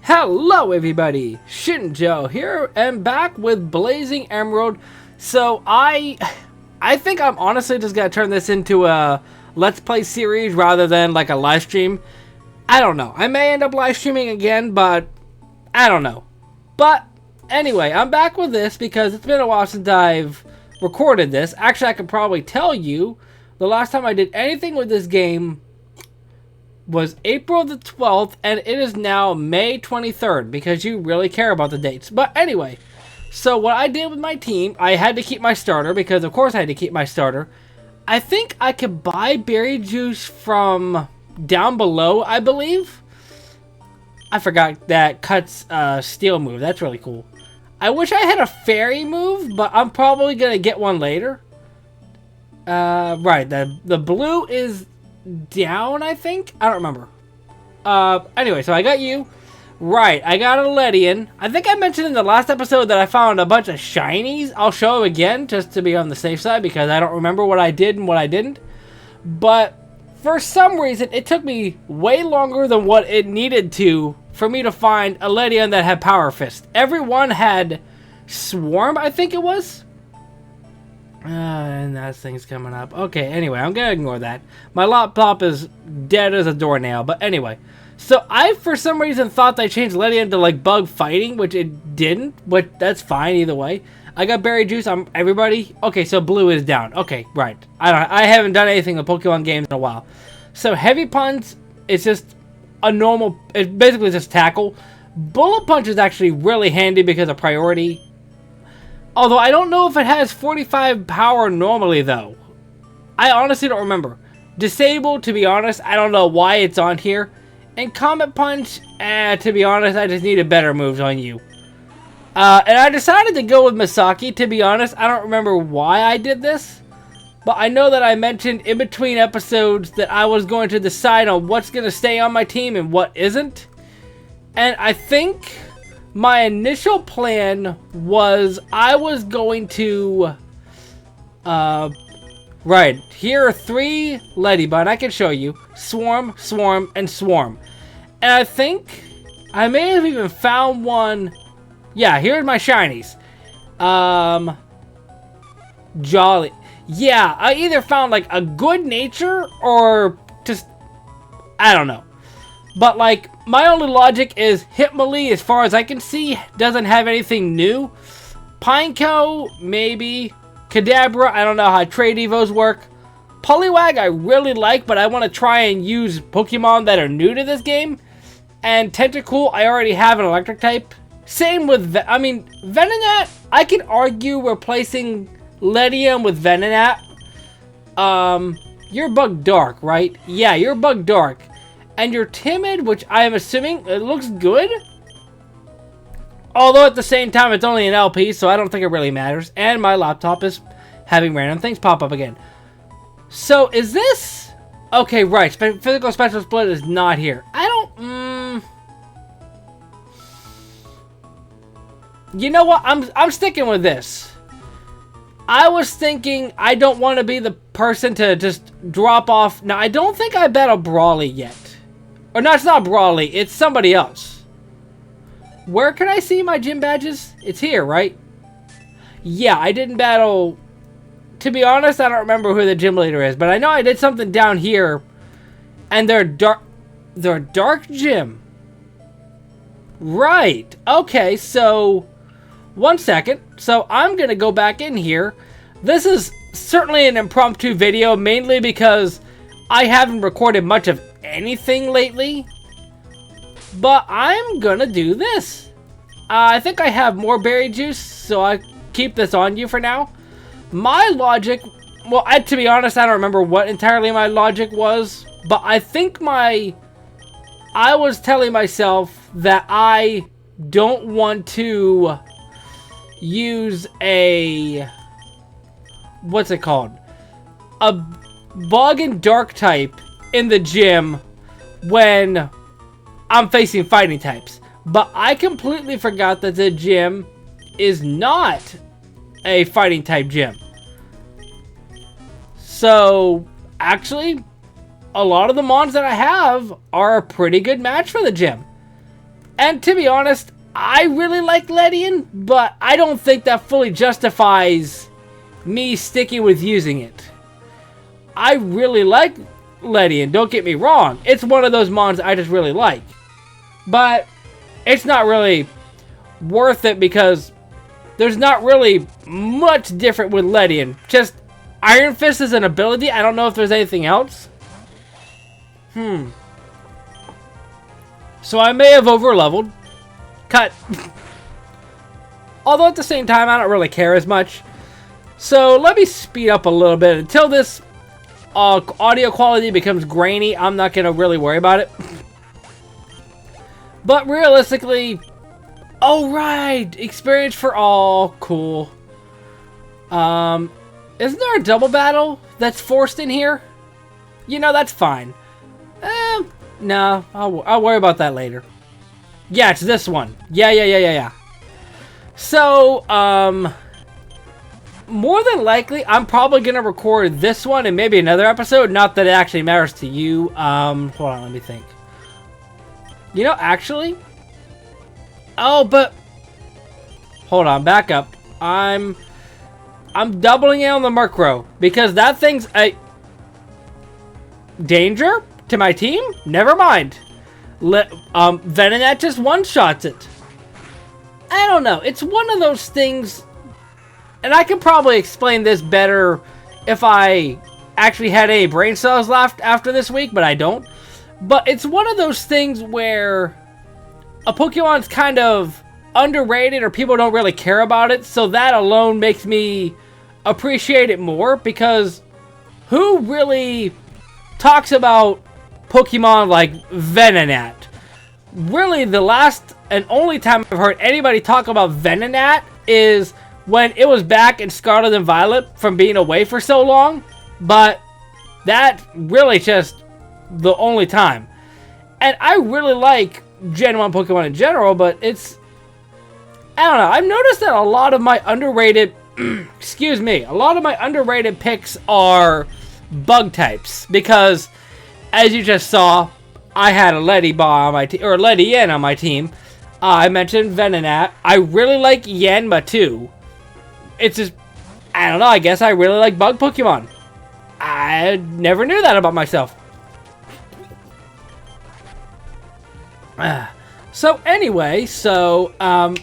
Hello everybody, Shinjo here and back with Blazing Emerald. So I think I'm honestly just gonna turn this into a Let's Play series rather than like a live stream. I don't know. I may end up live streaming again, but I don't know. But anyway, I'm back with this because it's been a while since I've recorded this. Actually, I could probably tell you the last time I did anything with this game was April the 12th, and it is now May 23rd, because you really care about the dates. But anyway, so what I did with my team, I had to keep my starter, because of course I had to keep my starter. I think I could buy berry juice from down below, I believe. I forgot that cuts steel move. That's really cool. I wish I had a fairy move, but I'm probably going to get one later. Right, the blue is down, I think? I don't remember. Anyway, so I got you. Right, I got a Ledian. I think I mentioned in the last episode that I found a bunch of shinies. I'll show them again, just to be on the safe side, because I don't remember what I did and what I didn't. But for some reason, it took me way longer than what it needed to for me to find a Ledian that had Power Fist. Everyone had Swarm, I think it was. And that thing's coming up. Okay, anyway, I'm gonna ignore that. My laptop is dead as a doornail. But anyway, so I, for some reason, thought they changed Ledian to, like, bug fighting, which it didn't. But that's fine either way. I got berry juice. Everybody. Okay, so blue is down. Okay, right. I haven't done anything with Pokemon games in a while. So heavy punch is just a normal. It's basically just tackle. Bullet punch is actually really handy because of priority. Although I don't know if it has 45 power normally, though. I honestly don't remember. Disable, to be honest, I don't know why it's on here. And Comet Punch, to be honest, I just needed better moves on you. And I decided to go with Misaki, to be honest. I don't remember why I did this. But I know that I mentioned in between episodes that I was going to decide on what's going to stay on my team and what isn't. And I think my initial plan was I was going to, right, here are 3 Ladybug. I can show you. Swarm, Swarm, and Swarm. And I think I may have even found one. Yeah, here's my shinies. Jolly. Yeah, I either found like a good nature or just, I don't know. But, like, my only logic is Hitmonlee, as far as I can see, doesn't have anything new. Pineco, maybe. Kadabra, I don't know how trade evos work. Poliwag, I really like, but I want to try and use Pokemon that are new to this game. And Tentacool, I already have an electric type. Same with, Venonat, I could argue replacing Ledium with Venonat. You're Bug Dark, right? Yeah, you're Bug Dark. And you're timid, which I am assuming it looks good. Although at the same time, it's only an LP, so I don't think it really matters. And my laptop is having random things pop up again. So is this? Okay, right. Physical Special Split is not here. I don't. You know what? I'm sticking with this. I was thinking I don't want to be the person to just drop off. Now, I don't think I battle Brawly yet. Or no, it's not Brawly. It's somebody else. Where can I see my gym badges? It's here, right? Yeah, I didn't battle. To be honest, I don't remember who the gym leader is. But I know I did something down here. And they're dark. They're dark gym. Right. Okay, so 1 second. So I'm going to go back in here. This is certainly an impromptu video. Mainly because I haven't recorded much of anything lately, but I'm gonna do this. I think I have more berry juice, so I keep this on you for now. My logic, well, to be honest, I don't remember what entirely my logic was, but I think I was telling myself that I don't want to use a, what's it called? A bug and dark type in the gym when I'm facing fighting types. But I completely forgot that the gym is not a fighting type gym. So, actually, a lot of the mons that I have are a pretty good match for the gym. And to be honest, I really like Ledian, but I don't think that fully justifies me sticking with using it. I really like Ledian, don't get me wrong. It's one of those mons I just really like. But it's not really worth it because there's not really much different with Ledian. Just Iron Fist is an ability. I don't know if there's anything else. So I may have over-leveled. Cut. Although at the same time, I don't really care as much. So let me speed up a little bit. Until this audio quality becomes grainy, I'm not going to really worry about it. But realistically, oh right, experience for all, cool. Isn't there a double battle that's forced in here? You know, that's fine. No, I'll worry about that later. Yeah, it's this one. Yeah. So, more than likely, I'm probably gonna record this one and maybe another episode. Not that it actually matters to you. Hold on, let me think. You know, actually... Oh, but... Hold on, back up. I'm doubling it on the Murkrow. Because that thing's a... Danger? To my team? Never mind. Venonat just one-shots it. I don't know. It's one of those things... And I could probably explain this better if I actually had any brain cells left after this week, but I don't. But it's one of those things where a Pokemon's kind of underrated or people don't really care about it, so that alone makes me appreciate it more, because who really talks about Pokemon like Venonat? Really, the last and only time I've heard anybody talk about Venonat is when it was back in Scarlet and Violet from being away for so long, but that really just the only time. And I really like Gen 1 Pokemon in general, but it's... I don't know. I've noticed that a lot of my underrated... excuse me. A lot of my underrated picks are bug types. Because, as you just saw, I had a Ledian on my team, or Ledian on my team. I mentioned Venonat. I really like Yanma too. It's just... I don't know. I guess I really like bug Pokemon. I never knew that about myself. So anyway, I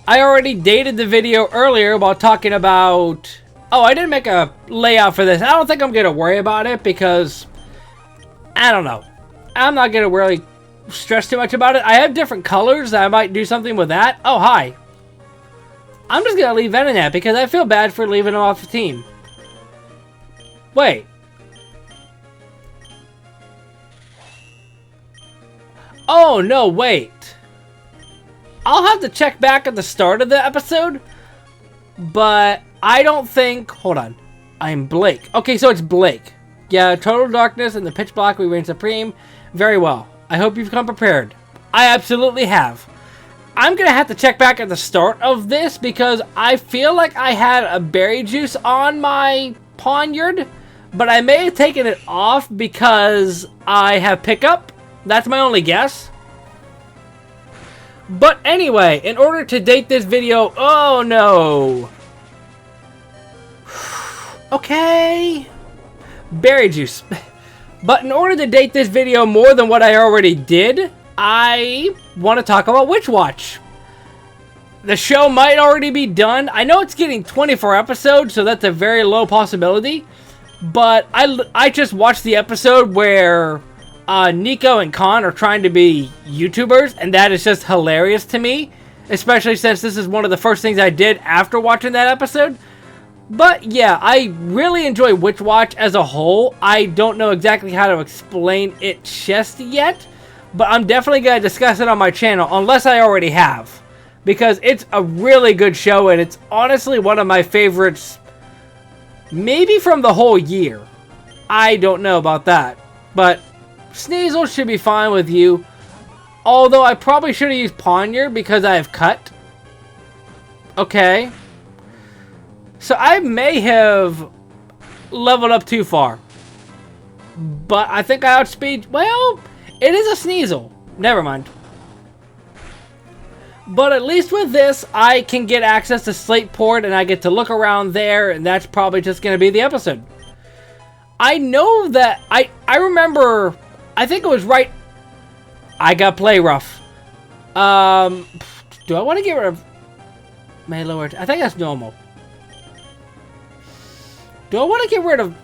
already dated the video earlier while talking about... Oh, I didn't make a layout for this. I don't think I'm going to worry about it because... I don't know. I'm not going to really stress too much about it. I have different colors. I might do something with that. Oh, hi. I'm just going to leave Venonat because I feel bad for leaving him off the team. Wait. Oh, no, wait. I'll have to check back at the start of the episode. But I don't think... Hold on. I'm Blake. Okay, so it's Blake. Yeah, Total Darkness and the Pitch Black we reign supreme. Very well. I hope you've come prepared. I absolutely have. I'm going to have to check back at the start of this because I feel like I had a berry juice on my Pawniard. But I may have taken it off because I have pickup. That's my only guess. But anyway, in order to date this video... Oh, no. Okay. Berry juice. But in order to date this video more than what I already did, I want to talk about Witch Watch. The show might already be done. I know it's getting 24 episodes, so that's a very low possibility. But I just watched the episode where Nico and Khan are trying to be YouTubers, and that is just hilarious to me. Especially since this is one of the first things I did after watching that episode. But yeah, I really enjoy Witch Watch as a whole. I don't know exactly how to explain it just yet, but I'm definitely going to discuss it on my channel, unless I already have. Because it's a really good show, and it's honestly one of my favorites, maybe from the whole year. I don't know about that. But Sneasel should be fine with you. Although I probably should have used Pawniard because I have cut. Okay. So I may have leveled up too far. But I think I outspeed... Well, it is a Sneasel. Never mind. But at least with this, I can get access to Slateport, and I get to look around there, and that's probably just going to be the episode. I know that... I remember... I think it was right... I got play rough. Do I want to get rid of... my lower... I think that's normal. Do I want to get rid of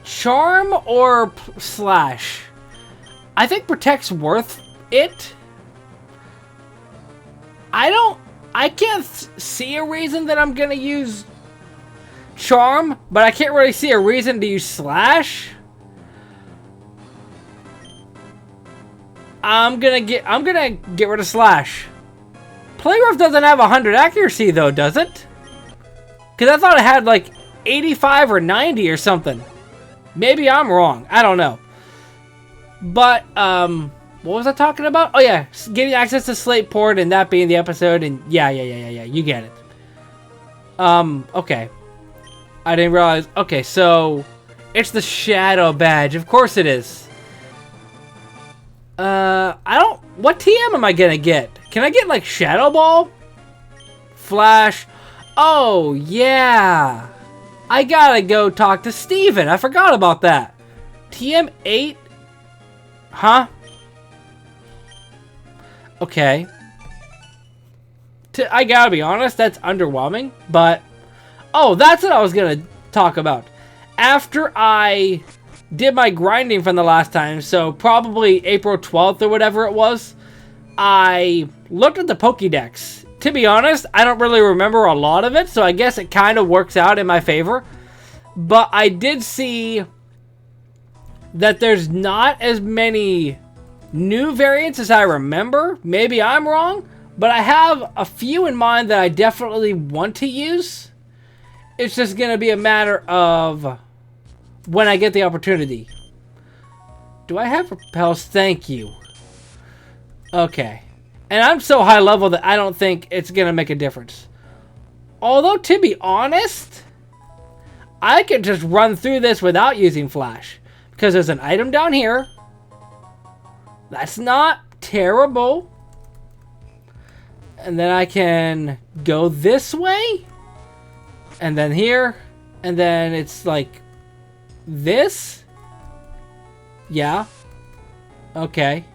Charm or Slash? I think Protect's worth it. I can't see a reason that I'm gonna use Charm, but I can't really see a reason to use Slash. I'm gonna get rid of Slash. Play rough doesn't have 100 accuracy though, does it? Because I thought it had like 85 or 90 or something. Maybe I'm wrong. I don't know. But, what was I talking about? Oh, yeah. Getting access to Slateport and that being the episode. And yeah. You get it. Okay. I didn't realize. Okay, so it's the Shadow Badge. Of course it is. What TM am I gonna get? Can I get, like, Shadow Ball? Flash. Oh, yeah. I gotta go talk to Steven. I forgot about that. TM8? Huh? Okay. I gotta be honest, that's underwhelming, but... Oh, that's what I was gonna talk about. After I did my grinding from the last time, so probably April 12th or whatever it was, I looked at the Pokédex. To be honest, I don't really remember a lot of it, so I guess it kind of works out in my favor. But I did see that there's not as many new variants as I remember. Maybe I'm wrong, but I have a few in mind that I definitely want to use. It's just going to be a matter of when I get the opportunity. Do I have repels? Thank you. Okay. And I'm so high level that I don't think it's going to make a difference. Although, to be honest, I could just run through this without using Flash. Because there's an item down here. That's not terrible. And then I can go this way. And then here. And then it's like this. Yeah. Okay.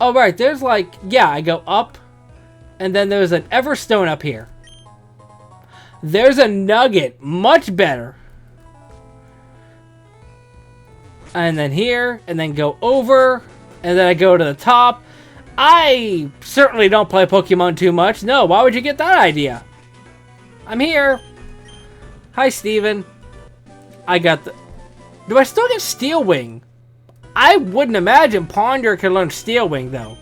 Oh, right. There's like, yeah, I go up. And then there's an Everstone up here. There's a Nugget. Much better. And then here. And then go over. And then I go to the top. I certainly don't play Pokemon too much. No, why would you get that idea? I'm here. Hi, Steven. I got the... Do I still get Steel Wing? I wouldn't imagine Ponder can learn Steel Wing, though.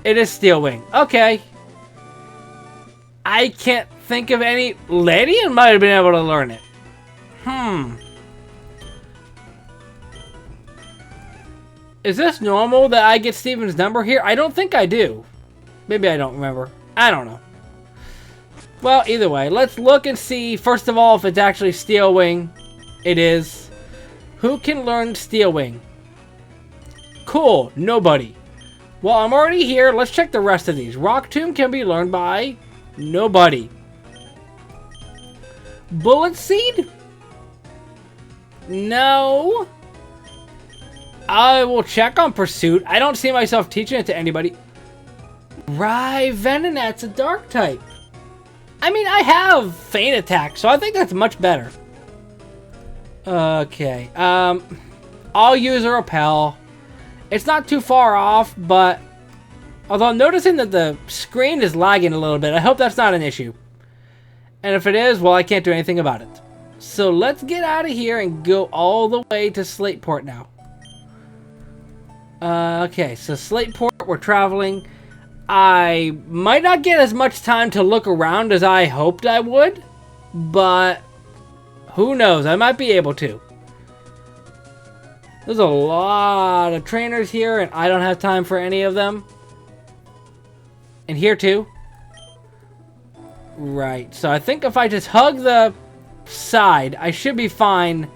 It is Steel Wing. Okay. I can't think of any... Ledian might have been able to learn it. Is this normal that I get Steven's number here? I don't think I do. Maybe I don't remember. I don't know. Well, either way, let's look and see, first of all, if it's actually Steel Wing. It is. Who can learn Steel Wing? Cool, nobody. Well, I'm already here. Let's check the rest of these. Rock Tomb can be learned by nobody. Bullet Seed? No. I will check on Pursuit. I don't see myself teaching it to anybody. Right, Venonat's a dark type. I mean, I have Feint Attack, so I think that's much better. Okay, I'll use a Repel. It's not too far off, but... Although I'm noticing that the screen is lagging a little bit. I hope that's not an issue. And if it is, well, I can't do anything about it. So let's get out of here and go all the way to Slateport now. Okay, so Slateport, we're traveling. I might not get as much time to look around as I hoped I would, but who knows? I might be able to. There's a lot of trainers here, and I don't have time for any of them. And here too. Right, so I think if I just hug the side, I should be fine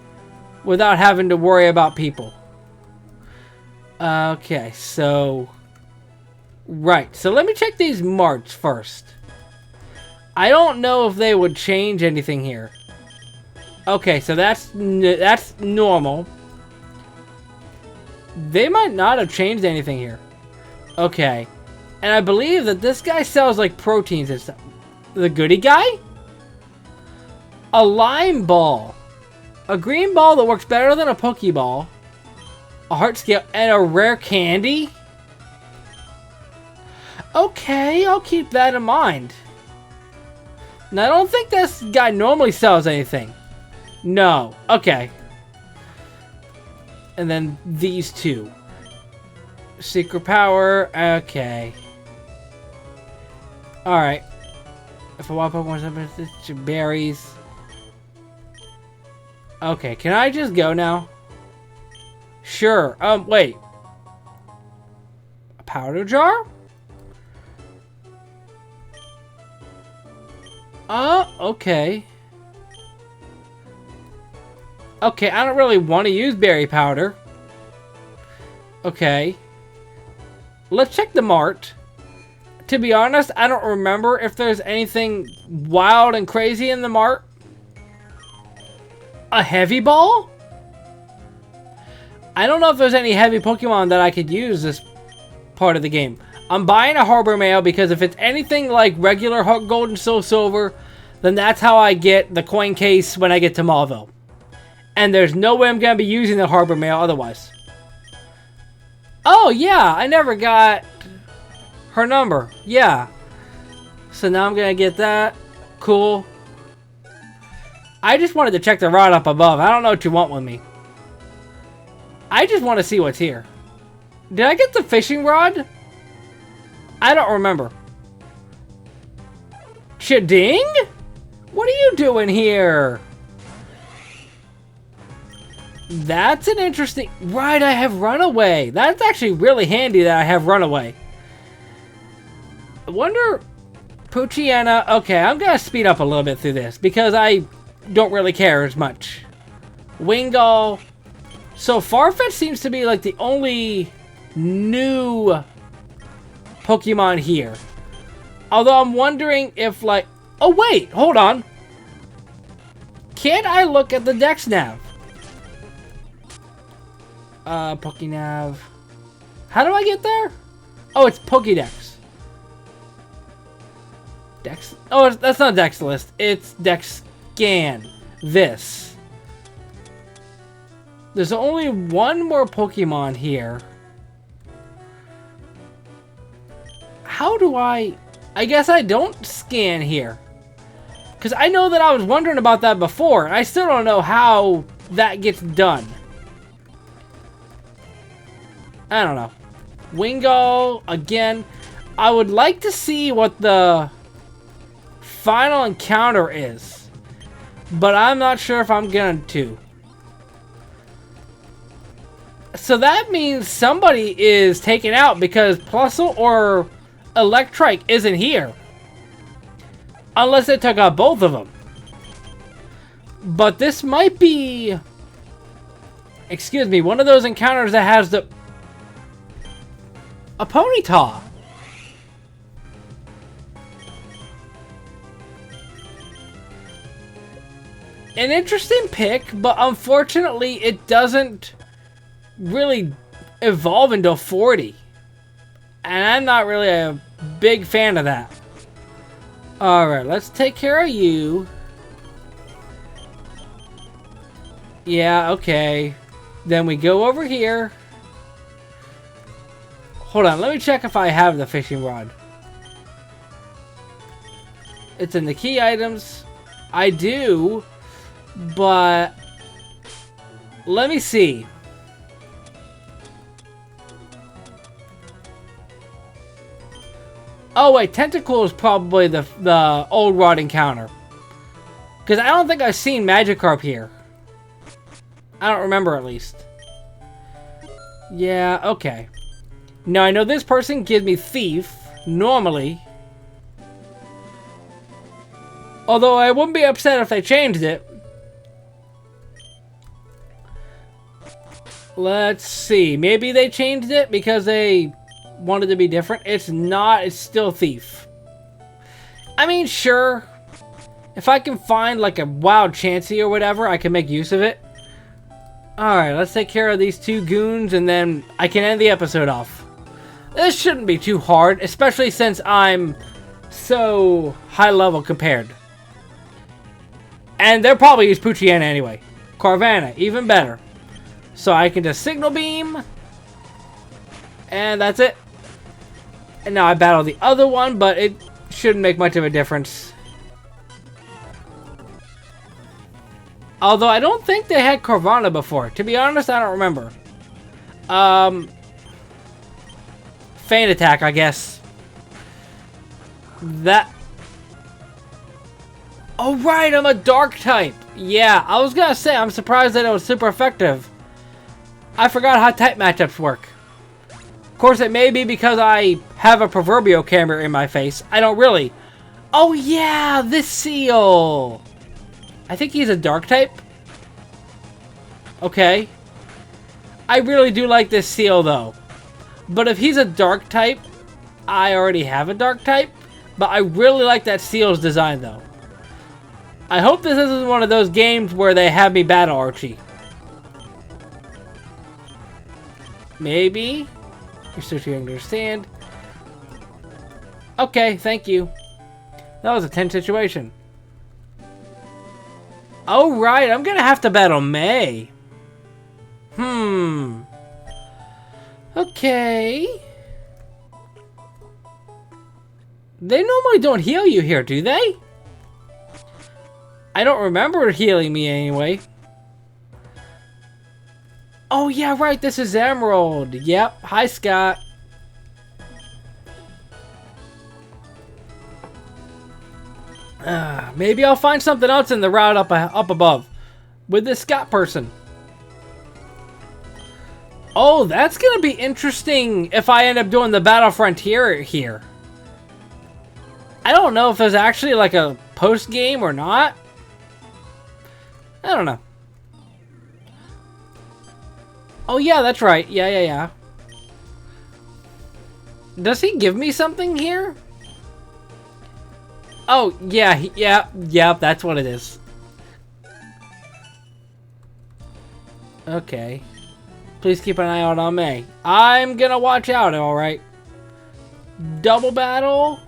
without having to worry about people. Okay, so Right, so let me check these marks first. I don't know if they would change anything here. Okay, so that's normal. They might not have changed anything here. Okay. And I believe that this guy sells like proteins and stuff. The goodie guy? A lime ball. A green ball that works better than a Pokeball. A heart scale and a rare candy? Okay, I'll keep that in mind. Now, I don't think this guy normally sells anything. No. Okay. And then these two. Secret power. Okay. Alright. If a wild Pokemon wants to berries. Okay, can I just go now? Sure. Wait. A powder jar? Okay. Okay, I don't really want to use berry powder. Okay. Let's check the mart. To be honest, I don't remember if there's anything wild and crazy in the mart. A heavy ball? I don't know if there's any heavy Pokemon that I could use this part of the game. I'm buying a Harbor Mail because if it's anything like regular Gold and Soul Silver, then that's how I get the coin case when I get to Mauville. And there's no way I'm going to be using the Harbor Mail otherwise. Oh, yeah. I never got her number. Yeah. So now I'm going to get that. Cool. I just wanted to check the rod up above. I don't know what you want with me. I just want to see what's here. Did I get the fishing rod? I don't remember. Chading? What are you doing here? That's an interesting... Right, I have Runaway. That's actually really handy that I have Runaway. I wonder... Poochyena. Okay, I'm going to speed up a little bit through this because I don't really care as much. Wingull. So Farfetch seems to be like the only new Pokemon here. Although I'm wondering if like... Oh wait, hold on. Can't I look at the Dex Nav? Pokénav. How do I get there? Oh, it's Pokédex. Dex? Oh, that's not Dex List. It's Dex Scan. This. There's only one more Pokemon here. How do I guess I don't scan here. Because I know that I was wondering about that before. And I still don't know how that gets done. I don't know. Wingull, again. I would like to see what the final encounter is. But I'm not sure if I'm going to. So that means somebody is taken out because Plusle or Electrike isn't here. Unless they took out both of them. But this might be... Excuse me, one of those encounters that has the... A Ponyta. An interesting pick, but unfortunately it doesn't really evolve into 40. And I'm not really a big fan of that. Alright, let's take care of you. Yeah, okay. Then we go over here. Hold on, let me check if I have the fishing rod. It's in the key items. I do, but let me see. Oh wait, Tentacool is probably the old rod encounter. Because I don't think I've seen Magikarp here. I don't remember at least. Yeah, okay. Now I know this person gives me Thief, normally. Although I wouldn't be upset if they changed it. Let's see, maybe they changed it because they wanted to be different. It's not. It's still Thief. I mean, sure. If I can find like a wild Chansey or whatever, I can make use of it. Alright, let's take care of these two goons and then I can end the episode off. This shouldn't be too hard, especially since I'm so high level compared. And they'll probably use Poochyena anyway. Carvanha, even better. So I can just Signal Beam. And that's it. And now I battle the other one, but it shouldn't make much of a difference. Although I don't think they had Carvanha before. To be honest, I don't remember. Feint Attack, I guess. That... Oh, right, I'm a Dark type. Yeah, I was gonna say, I'm surprised that it was super effective. I forgot how type matchups work. Of course, it may be because I have a proverbial camera in my face. I don't really. Oh, yeah, this Seal. I think he's a Dark type. Okay. I really do like this Seal, though. But if he's a Dark type, I already have a Dark type. But I really like that Seal's design, though. I hope this isn't one of those games where they have me battle Archie. Maybe. You're still to understand. Okay, thank you. That was a tense situation. Oh, right. I'm going to have to battle May. Okay. They normally don't heal you here, do they? I don't remember healing me anyway. Oh, yeah, right. This is Emerald. Yep. Hi, Scott. Maybe I'll find something else in the route up above with this Scott person. Oh, that's going to be interesting if I end up doing the Battle Frontier here. I don't know if there's actually like a post-game or not. I don't know. Oh, yeah, that's right. Yeah. Does he give me something here? Oh, yeah, that's what it is. Okay. Please keep an eye out on May. I'm gonna watch out, alright. Double battle?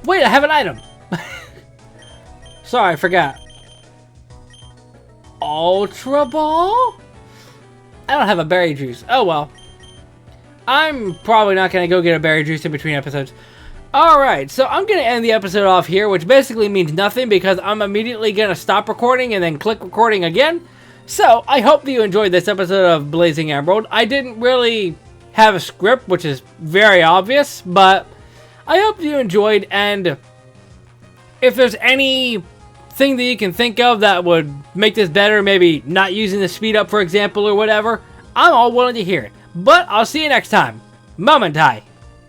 Wait, I have an item! Sorry, I forgot. Ultra Ball? I don't have a berry juice. Oh, well. I'm probably not going to go get a berry juice in between episodes. Alright, so I'm going to end the episode off here, which basically means nothing because I'm immediately going to stop recording and then click recording again. So, I hope that you enjoyed this episode of Blazing Emerald. I didn't really have a script, which is very obvious, but I hope you enjoyed, and if there's anything that you can think of that would make this better, maybe not using the speed up, for example, or whatever, I'm all willing to hear it. But I'll see you next time. Momentai.